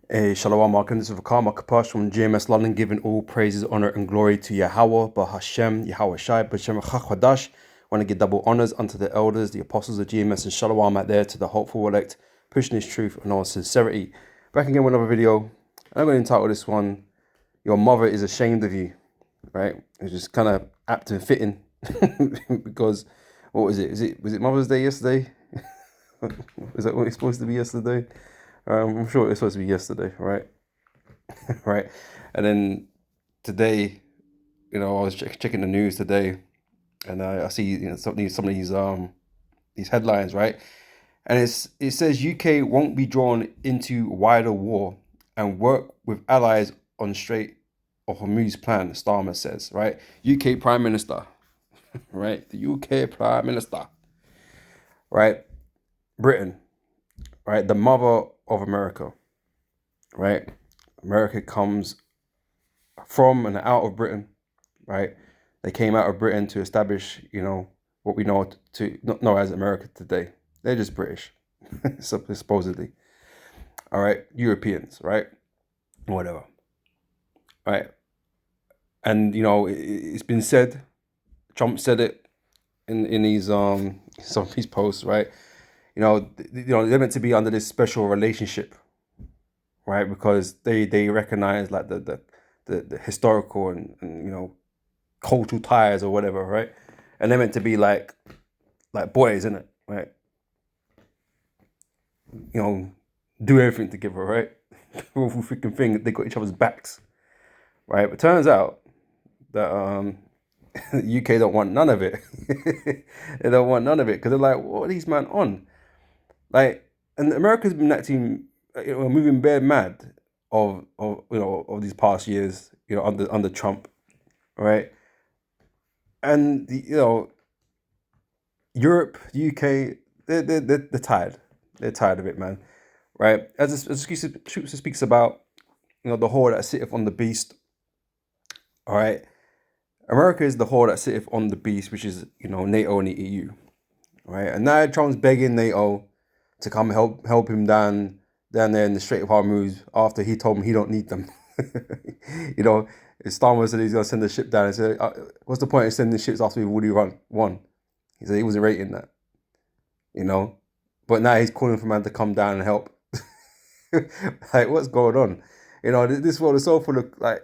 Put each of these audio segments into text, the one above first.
Shalom, Markin. This is Vakar Kapash from GMS London, giving all praises, honor, and glory to Yahweh, Bahashem, Yahweh Shai, Bashem Chachwadash. Want to give double honors unto the elders, the apostles of GMS, and Shalom out there to the hopeful elect, pushing his truth and all sincerity. Back again with another video. I'm going to entitle this one, Your Mother is Ashamed of You, right? It's just kind of apt and fitting because, what was it? Was it Mother's Day yesterday? Is that what it's supposed to be yesterday? I'm sure it's supposed to be yesterday, right? Right. And then today, I was checking the news today, and I see some of these headlines, right? And it says UK won't be drawn into wider war and work with allies on Strait of Hormuz plan. Starmer says, right? UK Prime Minister, right? The UK Prime Minister, right? Britain, right? The mother of America, right? America comes from and out of Britain, right? They came out of Britain to establish, what we know as America today. They're just British, supposedly. All right, Europeans, right? Whatever, right? And it's been said. Trump said it in these some of these posts, right? They're meant to be under this special relationship, right? Because they recognize like the historical and cultural ties or whatever, right? And they're meant to be like boys, isn't it? Right? Do everything together, right? Awful freaking thing. They got each other's backs, right? But turns out that UK don't want none of it. They don't want none of it because they're like, what are these man on? Like, and America's been acting, moving bare mad of these past years, under Trump, right? And Europe, the UK, they're tired. They're tired of it, man. Right? As the scripture speaks about, the whore that sitteth on the beast. All right. America is the whore that sitteth on the beast, which is NATO and the EU. Right? And now Trump's begging NATO to come help him down there in the Strait of Hormuz after he told him he don't need them. Starmer said he's gonna send the ship down and said, what's the point of sending ships after we've already won? He said he wasn't rating that. But now he's calling for man to come down and help. Like, what's going on? This world is so full of like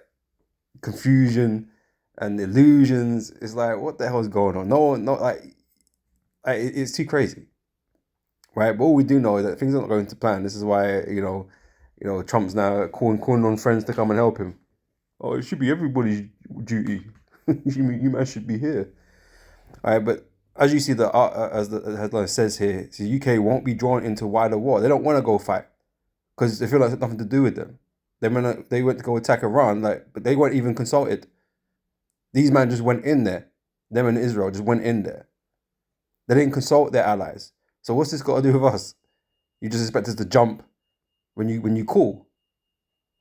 confusion and illusions. It's like, what the hell is going on? No, it's too crazy, right? But all we do know is that things are not going to plan. This is why Trump's now calling on friends to come and help him. Oh, it should be everybody's duty. You man should be here, all right? But as you see, as the headline says here, the UK won't be drawn into wider war. They don't want to go fight because they feel like it's nothing to do with them. They went to go attack Iran, but they weren't even consulted. These men just went in there. Them and Israel just went in there. They didn't consult their allies. So what's this got to do with us? You just expect us to jump when you call,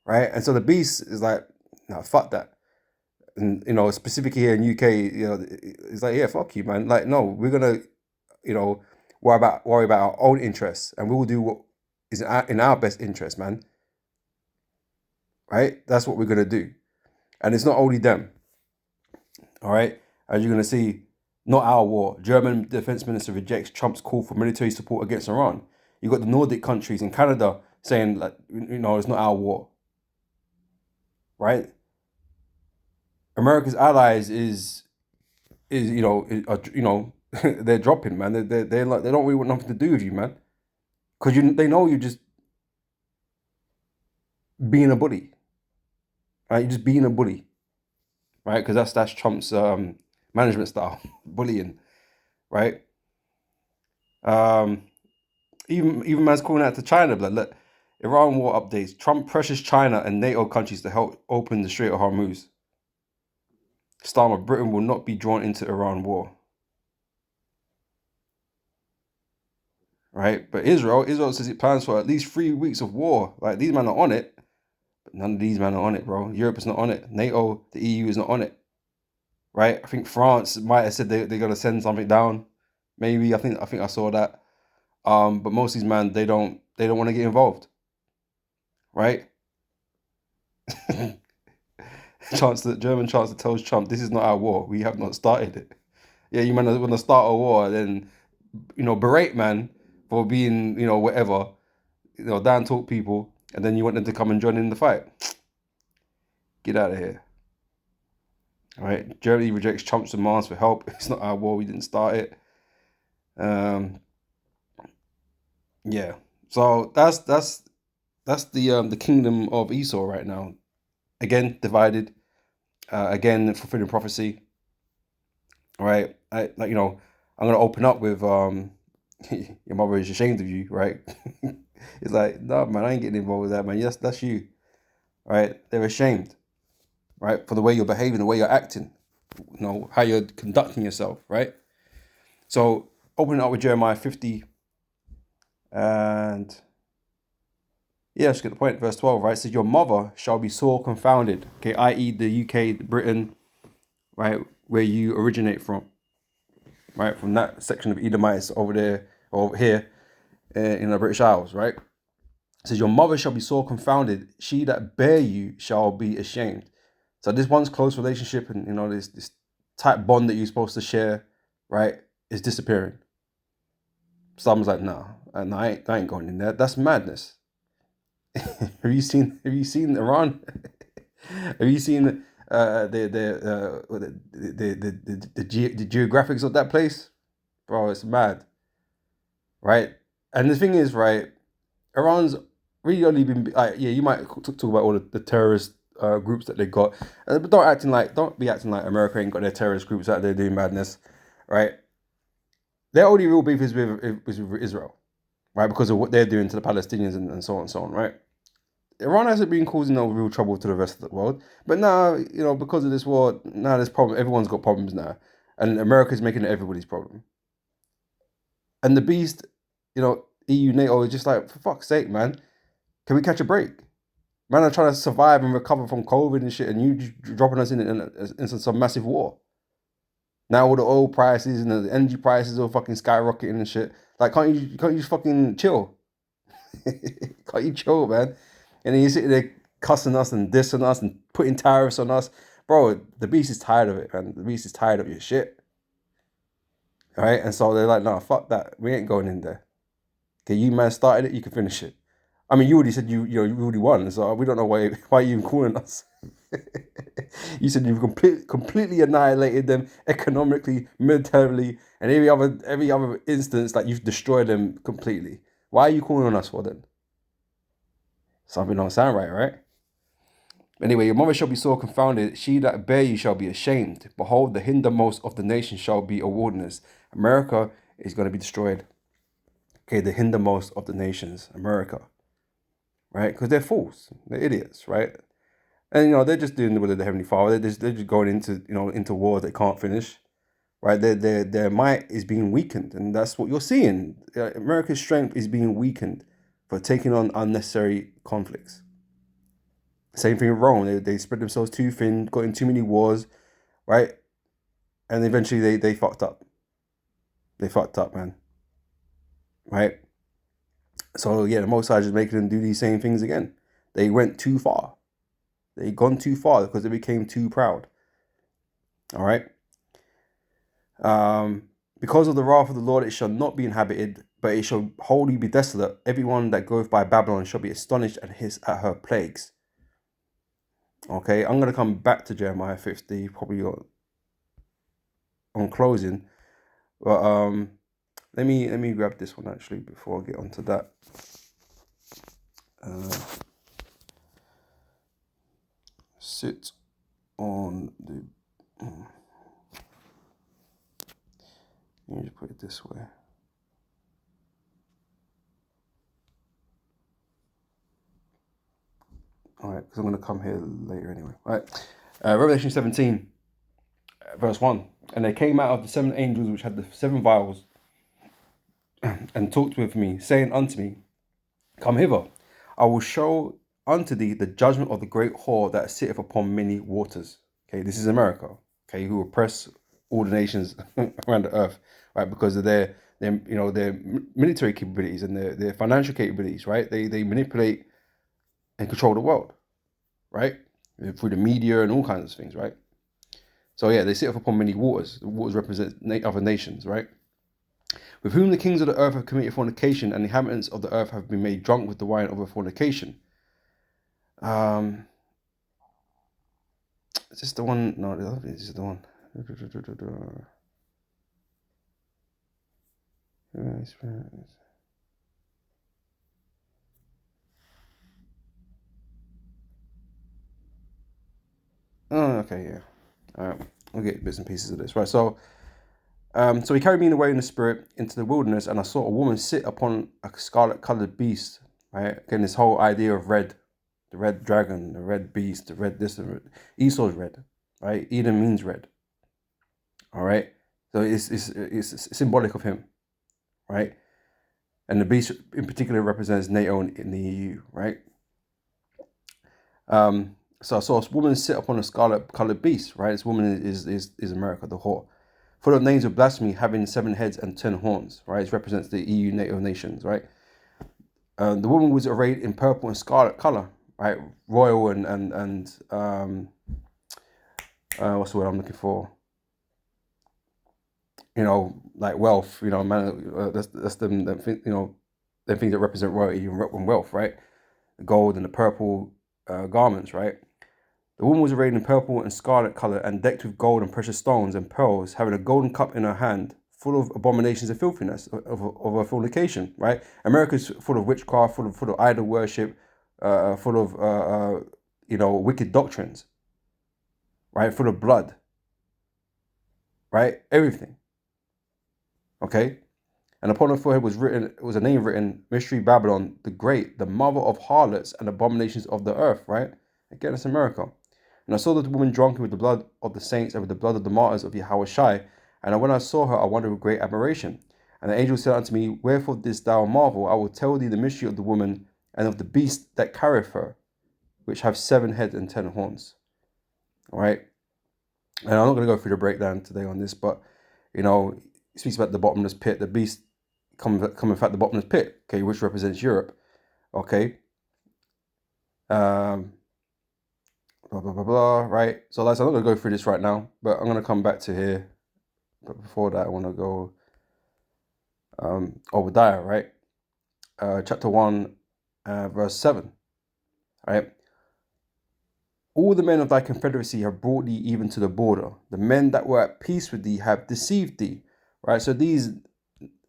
right? And so the beast is like, no, fuck that. And specifically here in UK, it's like, yeah, fuck you, man. Like, no, we're gonna, worry about our own interests, and we will do what is in our best interest, man. Right? That's what we're gonna do, and it's not only them. All right, as you're gonna see, not our war. German defense minister rejects Trump's call for military support against Iran. You got the Nordic countries and Canada saying like, it's not our war. Right? America's allies they're dropping, man. They're like, they don't really want nothing to do with you, man, because they know you're just being a bully, right? You're just being a bully, right? Because that's Trump's management style, bullying, right? Even man's calling out to China, but look, Iran war updates. Trump pressures China and NATO countries to help open the Strait of Hormuz. Starmer, Britain will not be drawn into Iran war. Right? But Israel says it plans for at least 3 weeks of war. Like, these men are on it, but none of these men are on it, bro. Europe is not on it. NATO, the EU is not on it. Right? I think France might have said they're gonna send something down. Maybe I think I saw that. But most of these men, they don't want to get involved. Right? German chancellor tells Trump, "This is not our war. We have not started it." Yeah, you man want to start a war, then berate man for being whatever, down talk people, and then you want them to come and join in the fight. Get out of here. All right, Germany rejects Trump's demands for help. It's not our war. We didn't start it. Yeah. So that's the kingdom of Esau right now. Again, divided. Again, fulfilling prophecy. All right. I'm gonna open up with your mother is ashamed of you, right? It's like, no, man, I ain't getting involved with that, man. Yes, that's you. Right? They're ashamed, right, for the way you're behaving, the way you're acting, how you're conducting yourself, right? So opening up with Jeremiah 50, and yeah, let's get the point. Verse 12, right? It says, your mother shall be sore confounded, okay, i.e. the UK, Britain, right, where you originate from, right, from that section of Edomites over there, over here in the British Isles, right? It says, your mother shall be sore confounded, she that bare you shall be ashamed. So this one's close relationship and this tight bond that you're supposed to share, right, is disappearing. Someone's like, no, I ain't going in there. That's madness. Have you seen Iran? Have you seen the geographics of that place? Bro, it's mad. Right? And the thing is, right, Iran's really only been you might talk about all the terrorist groups that they got, but don't be acting like America ain't got their terrorist groups out there doing madness, right? Their only real beef is with Israel, right? Because of what they're doing to the Palestinians and so on and so on, right? Iran hasn't been causing no real trouble to the rest of the world, but now because of this war, now there's problem. Everyone's got problems now, and America's making it everybody's problem. And the beast, EU, NATO is just like, for fuck's sake, man, can we catch a break? Man, are trying to survive and recover from COVID and shit, and you just dropping us into some massive war. Now all the oil prices and the energy prices are fucking skyrocketing and shit. Like, can't you just fucking chill? Can't you chill, man? And then you sit there cussing us and dissing us and putting tariffs on us. Bro, the beast is tired of it, man. The beast is tired of your shit. All right? And so they're like, no, fuck that. We ain't going in there. Okay, you man started it, you can finish it. I mean, you already said you already won, so we don't know why you even calling us. You said you've completely annihilated them economically, militarily, and every other instance that you've destroyed them completely. Why are you calling on us for then? Something don't sound right, right? Anyway, your mother shall be sore confounded, she that bare you shall be ashamed. Behold, the hindermost of the nations shall be a wilderness. America is going to be destroyed. Okay, the hindermost of the nations, America. Right? Because they're fools. They're idiots, right? And, they're just doing the will of the Heavenly Father. They're just going into war they can't finish, right? Their might is being weakened. And that's what you're seeing. America's strength is being weakened for taking on unnecessary conflicts. Same thing with Rome. They spread themselves too thin, got in too many wars, right? And eventually they fucked up. They fucked up, man. Right? So, yeah, the Most High is making them do these same things again. They went too far. They gone too far because they became too proud. All right? Because of the wrath of the Lord, it shall not be inhabited, but it shall wholly be desolate. Everyone that goeth by Babylon shall be astonished and hiss at her plagues. Okay, I'm going to come back to Jeremiah 50, probably on closing. But let me grab this one actually before I get onto that. Sit on the... Let me just put it this way. All right, because I'm going to come here later anyway. All right, Revelation 17, verse 1. And they came out of the 7 angels which had the 7 vials and talked with me, saying unto me, come hither, I will show unto thee the judgment of the great whore that sitteth upon many waters. Okay, this is America, okay, who oppress all the nations around the earth, right, because of their military capabilities and their financial capabilities, right? They manipulate and control the world, right? through the media and all kinds of things, right? So yeah, they sit up upon many waters. The waters represent other nations, right? With whom the kings of the earth have committed fornication, and the inhabitants of the earth have been made drunk with the wine of a fornication. Is this the one? No, this is the one. Oh, okay, yeah. All right, we'll get bits and pieces of this, right? So he carried me away in the spirit into the wilderness, and I saw a woman sit upon a scarlet-colored beast, right? Again, this whole idea of red, the red dragon, the red beast, the red this, the red. Esau's red, right? Edom means red, all right? So it's symbolic of him, right? And the beast in particular represents NATO in the EU, right? So I saw a woman sit upon a scarlet-colored beast, right? This woman is America, the whore, full of names of blasphemy, having 7 heads and 10 horns, right? It represents the EU, NATO nations, right? The woman was arrayed in purple and scarlet color, right? Royal and what's the word I'm looking for? You know, like wealth. You know, man, that's them things that represent royalty and wealth, right? The gold and the purple garments, right? The woman was arrayed in purple and scarlet color and decked with gold and precious stones and pearls, having a golden cup in her hand, full of abominations and filthiness of her fornication, right? America's full of witchcraft, full of idol worship, full of wicked doctrines, right? Full of blood, right? Everything. Okay? And upon her forehead was a name written, Mystery Babylon, the Great, the mother of harlots and abominations of the earth, right? Again, it's America. And I saw the woman drunken with the blood of the saints and with the blood of the martyrs of Yahweh Shai. And when I saw her, I wondered with great admiration. And the angel said unto me, Wherefore didst thou marvel? I will tell thee the mystery of the woman and of the beast that carrieth her, which have 7 heads and 10 horns. All right? And I'm not going to go through the breakdown today on this, but, it speaks about the bottomless pit. The beast cometh out the bottomless pit, okay, which represents Europe, okay? Blah, blah, blah, blah, right? So I'm not going to go through this right now, but I'm going to come back to here. But before that, I want to go Obadiah, right? Chapter 1, verse 7, right? All the men of thy confederacy have brought thee even to the border. The men that were at peace with thee have deceived thee, right? So these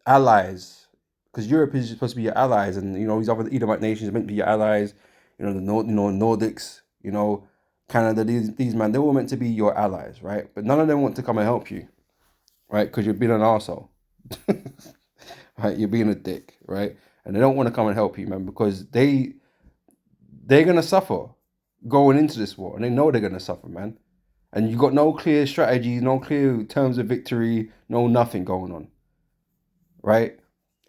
allies, because Europe is supposed to be your allies, and these other Edomite nations are meant to be your allies. The Nordics, Canada. These man, they were meant to be your allies, right? But none of them want to come and help you, right? Because you're being an arsehole, right? You're being a dick, right? And they don't want to come and help you, man, because they're gonna suffer going into this war, and they know they're gonna suffer, man. And you got no clear strategy, no clear terms of victory, no nothing going on, right?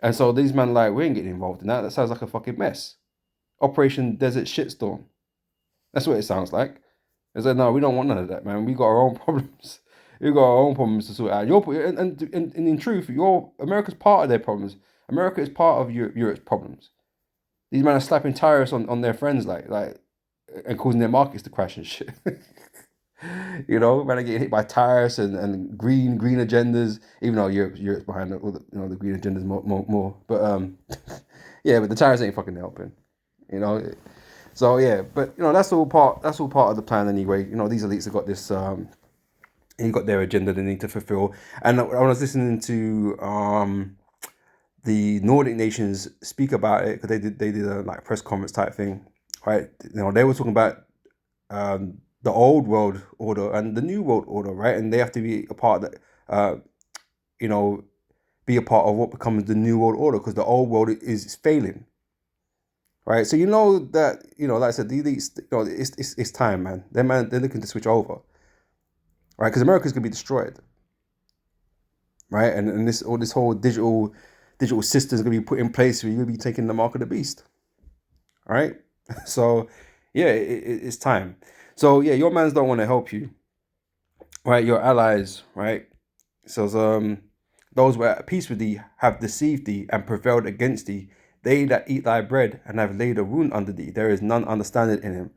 And so these men we ain't getting involved in that. That sounds like a fucking mess. Operation Desert Shitstorm. That's what it sounds like. It's like, no, we don't want none of that, man. We got our own problems. We got our own problems to sort out. And in truth, America's part of their problems. America is part of Europe's problems. These men are slapping tariffs on their friends, and causing their markets to crash and shit. Man are getting hit by tariffs and green agendas, even though Europe's behind the green agendas more. But yeah, but the tariffs ain't fucking helping. So yeah, but that's all part of the plan anyway. These elites have got this you got their agenda they need to fulfill. And I was listening to the Nordic nations speak about it, because they did a press conference type thing, right? They were talking about the old world order and the new world order, right? And they have to be a part of that, be a part of what becomes the new world order, because the old world is failing. Right, so that like I said, it's time, man. They're looking to switch over, right? Because America's gonna be destroyed, right? And this whole digital system is gonna be put in place where you're gonna be taking the mark of the beast, all right? So yeah, it's time. So yeah, your mans don't want to help you, right? Your allies, right? So those who are at peace with thee have deceived thee and prevailed against thee. They that eat thy bread and have laid a wound under thee, there is none understanding in him.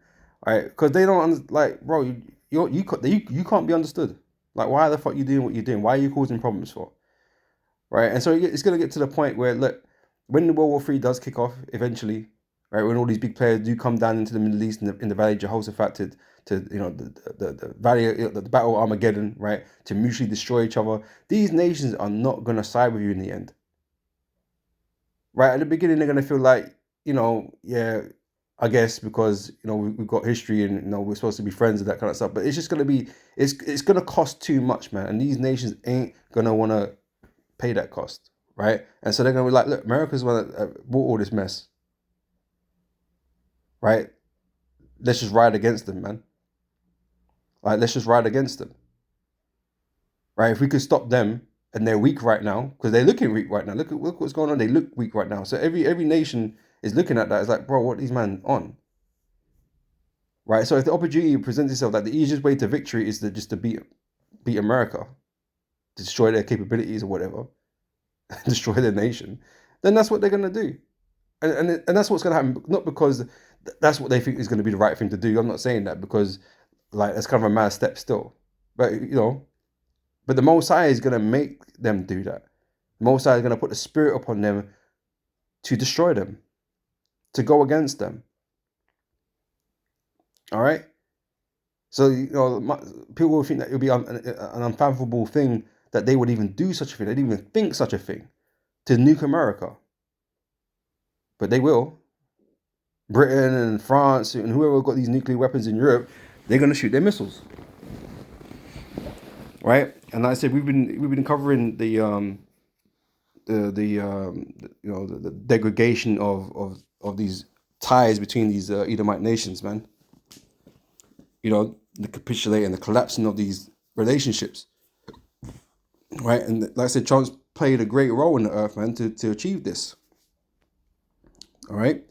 All right, because they don't like, bro. You can't be understood. Like, why the fuck you doing what you're doing? Why are you causing problems for? Right, and so it's gonna get to the point where, look, when the World War III does kick off eventually, right, when all these big players do come down into the Middle East in the Valley of Jehoshaphat to the Valley the Battle of Armageddon, right, to mutually destroy each other. These nations are not gonna side with you in the end. Right at the beginning, they're gonna feel like, yeah, I guess because we've got history and we're supposed to be friends and that kind of stuff. But it's just gonna be it's gonna cost too much, man. And these nations ain't gonna want to pay that cost, right? And so they're gonna be like, look, America's one that brought all this mess, right? Let's just ride against them, man. Like, let's just ride against them, right? If we could stop them, and they're weak right now because they're looking weak right now. Look what's going on. They look weak right now. So every nation is looking at that. It's like, bro, what these man on? Right. So if the opportunity presents itself, that the easiest way to victory is to beat America, destroy their capabilities or whatever, destroy their nation, then that's what they're gonna do, and that's what's gonna happen. Not because that's what they think is gonna be the right thing to do. I'm not saying that because like that's kind of a mad step still, but but the Most High is gonna make them do that. The Most High is gonna put the spirit upon them to destroy them, to go against them. All right. So people will think that it would be an unfathomable thing that they would even do such a thing. They didn't even think such a thing to nuke America, but they will. Britain and France and whoever got these nuclear weapons in Europe, they're gonna shoot their missiles, right? And like I said, we've been covering the degradation of these ties between these Edomite nations, man. The capitulating, the collapsing of these relationships, right? And like I said, Trump's played a great role in the earth, man, to achieve this. All right.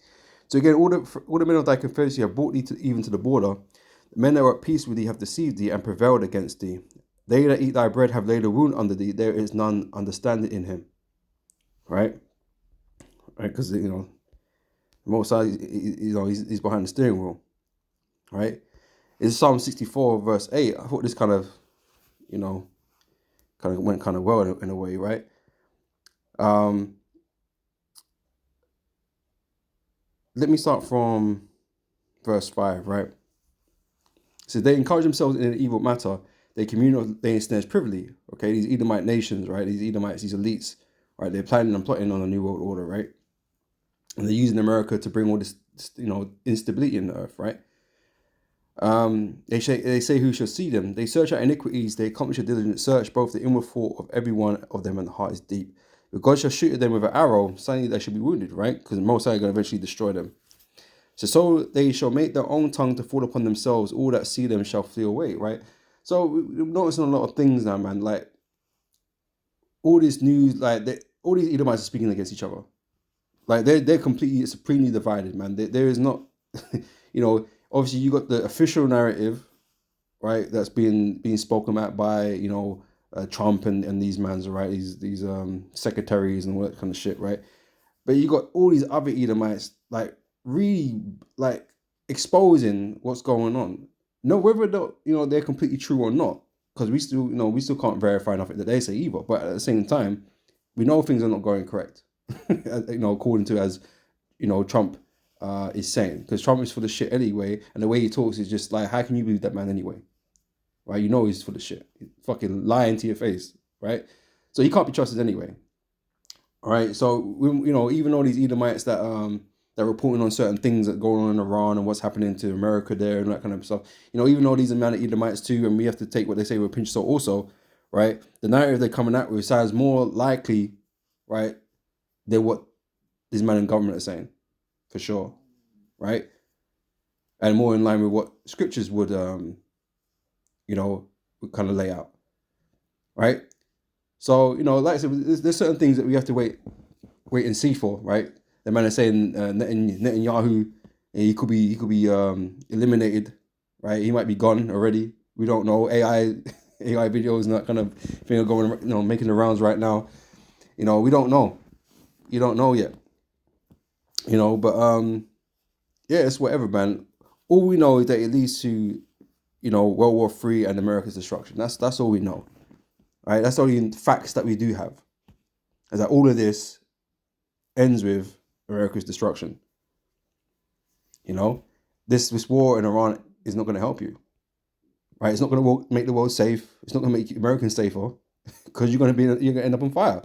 So again, all the men of thy confederacy have brought thee even to the border. The men that are at peace with thee have deceived thee and prevailed against thee. They that eat thy bread have laid a wound under thee. There is none understanding in him. Right. Right. Because Most High, he's behind the steering wheel. Right. It's Psalm 64 verse 8. I thought this kind of went kind of well in a way, right? Let me start from verse 5, right? So they encourage themselves in an evil matter. They communicate they ensnares privily. Okay, these Edomite nations, right? These Edomites, these elites, right? They're planning and plotting on a new world order, right? And they're using America to bring all this, instability in the earth, right? They say who shall see them. They search out iniquities. They accomplish a diligent search, both the inward thought of every one of them, and the heart is deep. But God shall shoot at them with an arrow, suddenly they shall be wounded, right? Because the Most High are going to eventually destroy them. So they shall make their own tongue to fall upon themselves. All that see them shall flee away, right? So we're noticing a lot of things now, man. Like all this news, all these Edomites are speaking against each other. Like they're completely supremely divided, man. There is not, obviously you got the official narrative, right? That's being spoken about by Trump and these mans, right? These secretaries and all that kind of shit, right? But you got all these other Edomites really exposing what's going on. No, whether they're completely true or not, because we still can't verify nothing that they say either. But at the same time, we know things are not going correct. According to as Trump is saying, because Trump is full of shit anyway, and the way he talks is just like, how can you believe that man anyway? Right? He's full of shit. He's fucking lying to your face, right? So he can't be trusted anyway. All right. So even all these Edomites that they're reporting on certain things that go on in Iran and what's happening to America there and that kind of stuff. Even though these are man Edomites too, and we have to take what they say with a pinch of salt also, right? The narrative they're coming out with sounds more likely, right, than what these men in government are saying, for sure, right? And more in line with what scriptures would, would kind of lay out, right? So, like I said, there's certain things that we have to wait and see for, right? The man is saying Netanyahu, he could be eliminated, right? He might be gone already. We don't know. AI videos and that kind of thing are going, making the rounds right now. We don't know. You don't know yet. But yeah, it's whatever, man. All we know is that it leads to, World War III and America's destruction. That's all we know, right? That's the only facts that we do have, is that all of this ends with America's destruction. This war in Iran is not going to help you, right? It's not going to make the world safe. It's not going to make Americans safer, because you're going to end up on fire.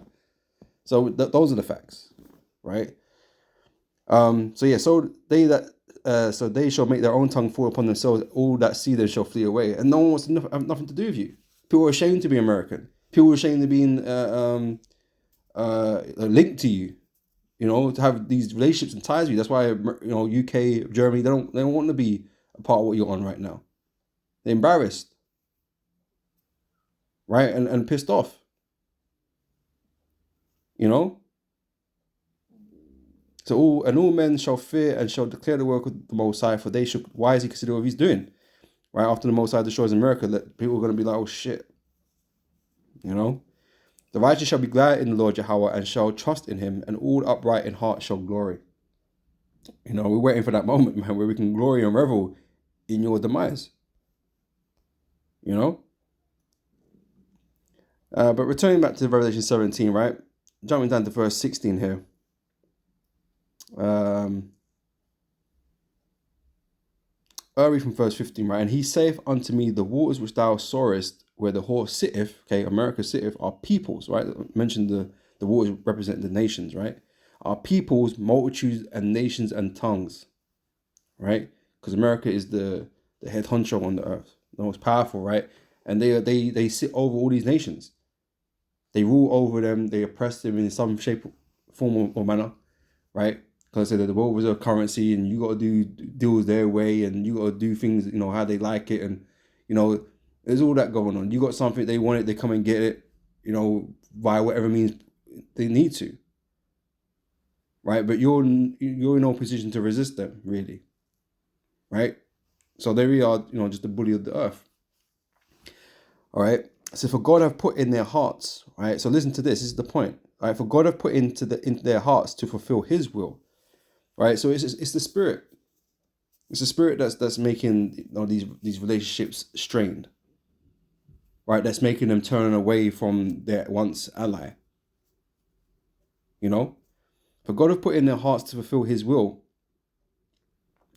So those are the facts, right? So they shall make their own tongue fall upon themselves. All that see them shall flee away, and no one wants to have nothing to do with you. People are ashamed to be American. People are ashamed of being linked to you. To have these relationships and ties with you. That's why UK, Germany, they don't want to be a part of what you're on right now. They're embarrassed, right, and pissed off. So all men shall fear and shall declare the work of the Most High, for they should wisely consider what he's doing. Right after the Most High destroys America, that people are going to be like, oh shit. The righteous shall be glad in the Lord Yahweh and shall trust in him, and all upright in heart shall glory. We're waiting for that moment, man, where we can glory and revel in your demise. But returning back to Revelation 17, right? Jumping down to verse 16 here. Early from verse 15, right? And he saith unto me, the waters which thou sawest, where the horse sitteth, okay, America sitteth, are peoples, right? I mentioned the waters represent the nations, right? Are peoples, multitudes, and nations and tongues, right? Because America is the head honcho on the earth, the most powerful, right? And they sit over all these nations. They rule over them. They oppress them in some shape, form, or manner, right? Because I said that the world reserve currency, and you got to do deals their way, and you got to do things, how they like it, and there's all that going on. You got something, they want it, they come and get it, via whatever means they need to, right? But you're in no position to resist them, really, right? So there we are, just the bully of the earth. All right. So for God have put in their hearts, right? So listen to this. This is the point, right? For God have put into their hearts to fulfill His will, right? So it's the spirit. It's the spirit that's making these relationships strained, right? That's making them turn away from their once ally. For God have put in their hearts to fulfill His will.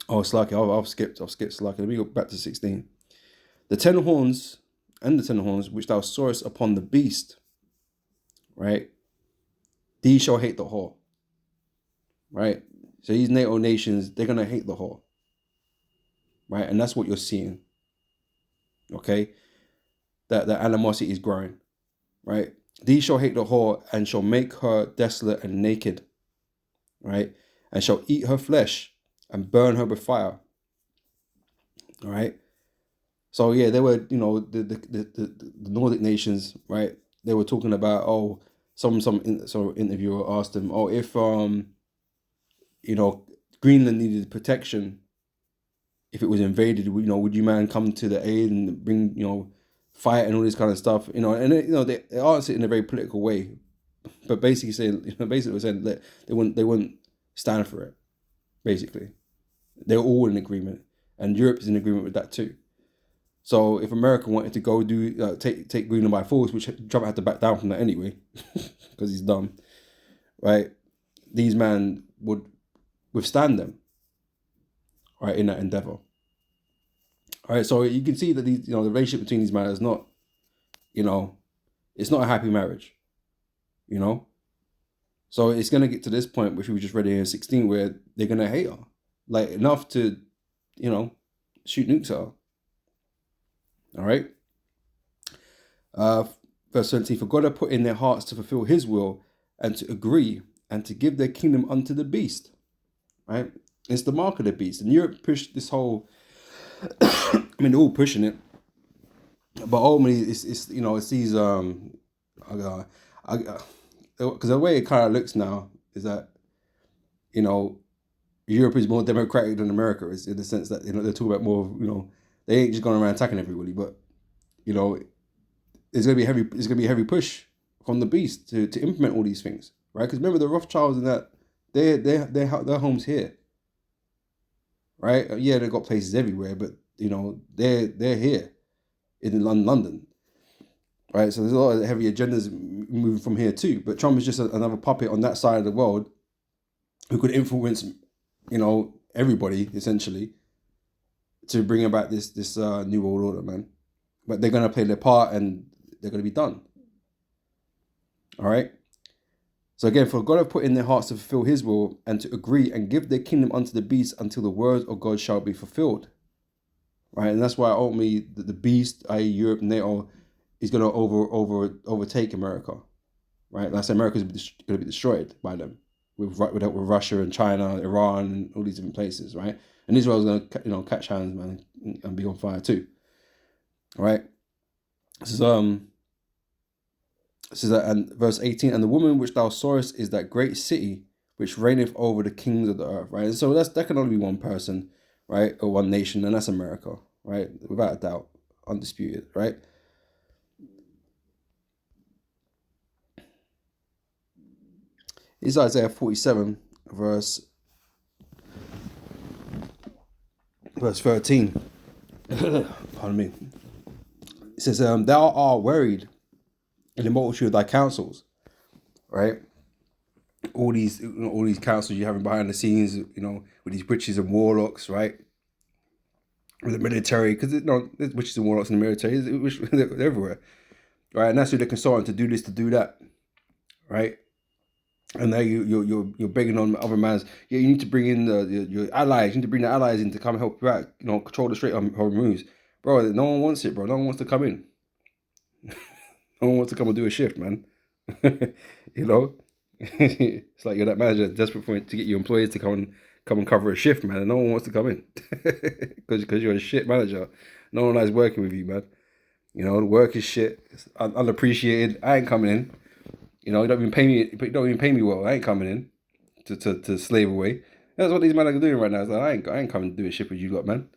Oh, Slacky, I've skipped Slacky. Let me go back to 16. The 10 horns which thou sawest upon the beast, right? These shall hate the whore, right? So these NATO nations, they're going to hate the whore, right? And that's what you're seeing, okay? That animosity is growing, right? These shall hate the whore and shall make her desolate and naked, right? And shall eat her flesh and burn her with fire, all right? So yeah, they were, the Nordic nations, right? They were talking about, some interviewer asked them, if Greenland needed protection, if it was invaded, would you man come to the aid and bring, fight and all this kind of stuff, and they answered it in a very political way, but basically saying that they wouldn't stand for it. Basically, they're all in agreement, and Europe is in agreement with that too. So if America wanted to go do take Greenland by force, which Trump had to back down from that anyway, because he's dumb, right? These men would withstand them, right, in that endeavor. All right, so you can see that these, the relationship between these men is not, it's not a happy marriage, So it's gonna get to this point, which we just read here in 16, where they're gonna hate her, like enough to, shoot nukes at her. All right. Verse 17, for God hath put in their hearts to fulfill His will and to agree and to give their kingdom unto the beast. Right? It's the mark of the beast. And Europe pushed this whole, they're all pushing it. But ultimately, it's these, because the way it kind of looks now is that, Europe is more democratic than America is, in the sense that, they're talking about more, they ain't just going around attacking everybody, but, it's gonna be a heavy push from the beast to implement all these things, right? Because remember, the Rothschilds and that, their home's here, right? Yeah, they've got places everywhere, but you know they're here in London, right? So there's a lot of heavy agendas moving from here too. But Trump is just another puppet on that side of the world who could influence, you know, everybody essentially to bring about this new world order, man. But they're gonna play their part and they're gonna be done. All right. So again, for God have put in their hearts to fulfill His will and to agree and give their kingdom unto the beast until the words of God shall be fulfilled. Right, and that's why ultimately the beast, i.e., Europe, NATO, is going to overtake America. Right, that's America is going to be destroyed by them with Russia and China, Iran, and all these different places. Right, and Israel is going to catch hands, man, and be on fire too. All right, this is and verse 18, and the woman which thou sawest is that great city which reigneth over the kings of the earth. Right, and so that can only be one person, right, or one nation, and that's America. Right, without a doubt, undisputed. Right. Is Isaiah 47, verse 13. Pardon me. It says, thou art wearied in the multitude of thy counsels, right? All these counsels you're having behind the scenes, you know, with these witches and warlocks, right? With the military, because there's witches and warlocks in the military, they're everywhere, right? And that's who they're consulting to do this, to do that, right? And now you're begging on other man's. Yeah, you need to bring in your allies. You need to bring the allies in to come help you out. You know, control the Strait of Hormuz, bro. No one wants it, bro. No one wants to come in. No one wants to come and do a shift, man. You know, it's like you're that manager desperate to get your employees to come and cover a shift, man. And no one wants to come in because you're a shit manager. No one likes working with you, man. You know, the work is shit. It's unappreciated. I ain't coming in. You know, you don't even pay me well. I ain't coming in to slave away. That's what these men are doing right now. It's like, I ain't coming to do a ship with you lot, man.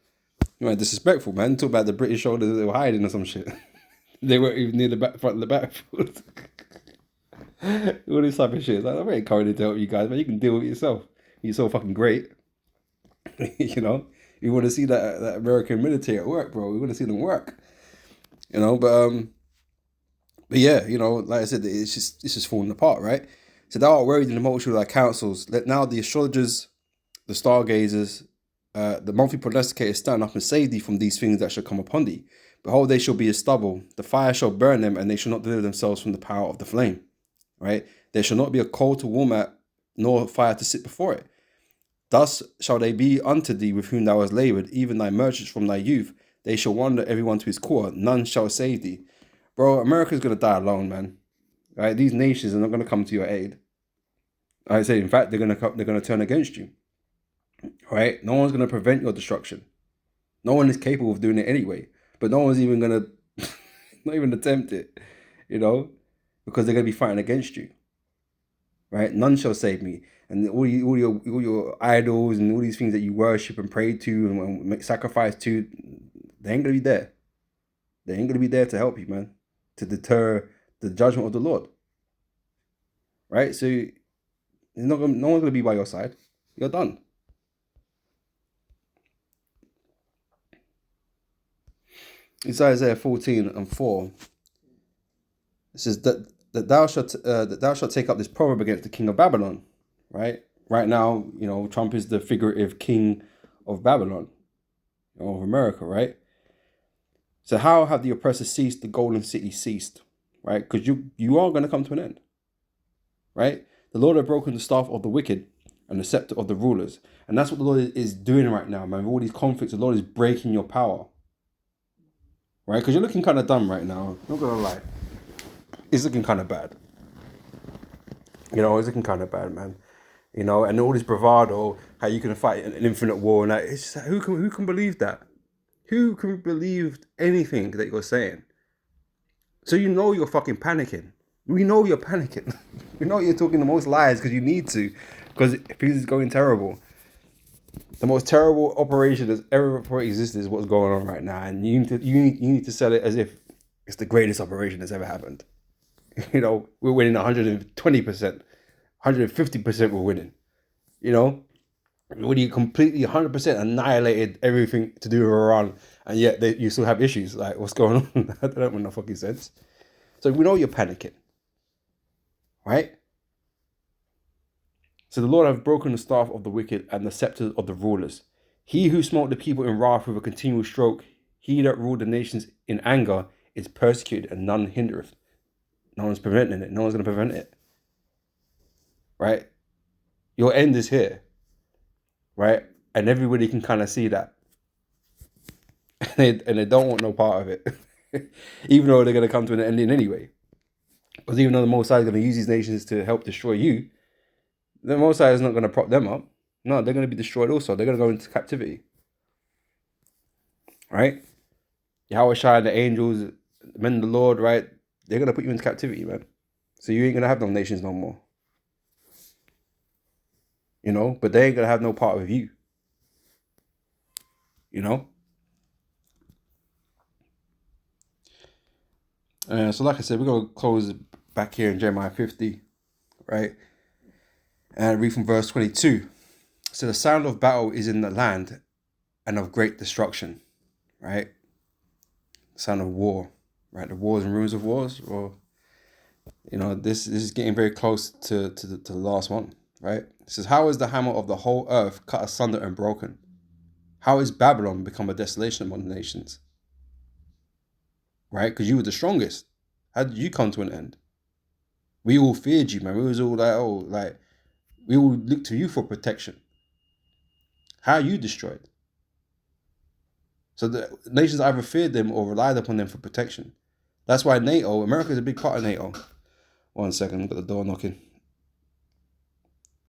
You know, disrespectful, man. Talk about the British soldiers they were hiding or some shit. They weren't even near the front of the battlefield. All this type of shit. It's like, I ain't coming in to help you guys, man. You can deal with it yourself. You're so fucking great. You know, you want to see that American military at work, bro. We want to see them work. You know, but yeah, you know, like I said, it's just falling apart, right? So thou art worried in the multitude of thy counsels. Let now the astrologers, the stargazers, the monthly prognosticators stand up and save thee from these things that shall come upon thee. Behold, they shall be as stubble. The fire shall burn them, and they shall not deliver themselves from the power of the flame. Right? There shall not be a coal to warm at, nor a fire to sit before it. Thus shall they be unto thee with whom thou hast labored, even thy merchants from thy youth. They shall wander everyone to his quarter. None shall save thee. Bro, America's going to die alone, man. Right? These nations are not going to come to your aid. I say, in fact, they're going to turn against you. Right? No one's going to prevent your destruction. No one is capable of doing it anyway. But no one's even going to, not even attempt it, you know, because they're going to be fighting against you. Right? None shall save me. And all your idols and all these things that you worship and pray to and make sacrifice to, they ain't going to be there. They ain't going to be there to help you, man, to deter the judgment of the Lord. Right? So no one's going to be by your side. You're done. It's Isaiah 14:4. It says that thou shalt take up this proverb against the king of Babylon. Right? Right now, you know, Trump is the figurative king of Babylon, of America, right? So how have the oppressors ceased, the golden city ceased? Right? Because you are going to come to an end. Right? The Lord have broken the staff of the wicked and the scepter of the rulers. And that's what the Lord is doing right now, man. With all these conflicts, the Lord is breaking your power. Right? Because you're looking kind of dumb right now. Not going to lie. It's looking kind of bad. You know, it's looking kind of bad, man. You know, and all this bravado, how you can fight an infinite war and that. It's just like, who can believe that? Who can believe anything that you're saying? So you know you're fucking panicking. We know you're panicking. We know you're talking the most lies because you need to, because things is going terrible. The most terrible operation that's ever existed is what's going on right now, and you need to sell it as if it's the greatest operation that's ever happened. You know, we're winning 120%, 150%. We're winning. You know, when you completely 100% annihilated everything to do with Iran, and yet you still have issues. Like, what's going on? That don't make no fucking sense. So we know you're panicking, right? So the Lord hath broken the staff of the wicked and the scepter of the rulers. He who smote the people in wrath with a continual stroke, he that ruled the nations in anger, is persecuted, and none hindereth. No one's preventing it. No one's going to prevent it. Right? Your end is here. Right? And everybody can kind of see that. And they don't want no part of it. Even though they're going to come to an ending anyway. Because even though the Most High is going to use these nations to help destroy you, the Most High is not going to prop them up. No, they're going to be destroyed also. They're going to go into captivity. Right? Yahweh Shai and the angels, the men of the Lord, right? They're going to put you into captivity, man. So you ain't going to have no nations no more. You know? But they ain't going to have no part with you. You know? So like I said, we're going to close back here in Jeremiah 50, right? And read from verse 22. So the sound of battle is in the land and of great destruction, right? The sound of war, right? The wars and rumors of wars. Or, you know, this is getting very close to the last one, right? It says, how is the hammer of the whole earth cut asunder and broken? How is Babylon become a desolation among the nations? Right? Because you were the strongest. How did you come to an end? We all feared you, man. We was all like, oh, like, we all looked to you for protection. How are you destroyed? So the nations either feared them or relied upon them for protection. That's why NATO, America is a big part of NATO. 1 second, I've got the door knocking.